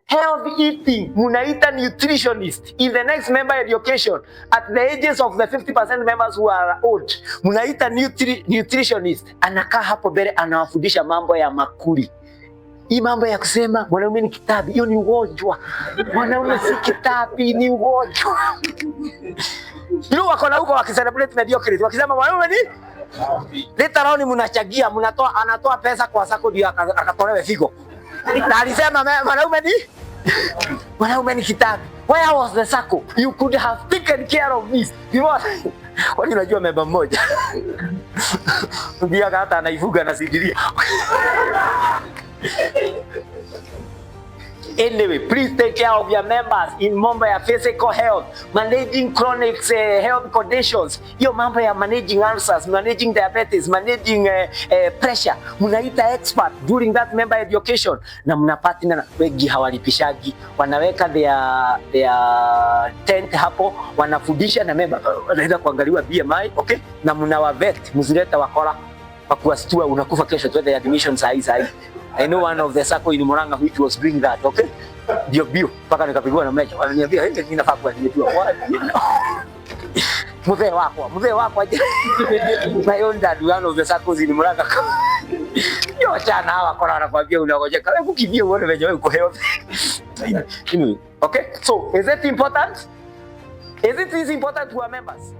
Healthy eating, munaita nutritionist. In the next member education, at the ages of the 50% members who are old, munaita nutritionist. Anakaa hapo mbele anawafundisha mambo ya makuli. Hii mambo ya kusema mwanaume ni kitabi, hiyo ni ugonjwa. Mwanaume si kitabi, ni ugonjwa. Ndio wako na huko wakicelebrate mediocrity. Wakisema mwanaume ni later on mnachagia, anatoa pesa kwa SACCO ndio akatolewe figo. Na alisema mwanaume ni kitabu. Where was the SACCO? You could have taken care of this. Wani unajua memba mmoja. Ndio hata anaifuga na sidiria. Anyway, please take care of your members in mambo ya physical health, managing chronic health conditions. Hiyo mambo ya managing ulcers, managing diabetes, managing pressure. Munaita expert during that member education na mnapatana. Wengi hawalipishagi, wanaweka their tent hapo, wanafundisha na member wanaenda kuangaliwa BMI, okay? Na mnawavet, mzileta wakora wakuastua unakufa kesho tu the admission sahi. I know one of the SACCO in Murang'a which was doing that, okay? Bio paka nikapigwa na mecha. Wananiambia hivi mimi nafaa kuadmitiwa wapi? Mzee wako aje. My own dad, one of the SACCOs in Murang'a. Yo chana hawa kona wanakuambia unagojeka. Hebu kimbia uone venye wewe uko healthy. Okay? So, is it important? Is it important to our members?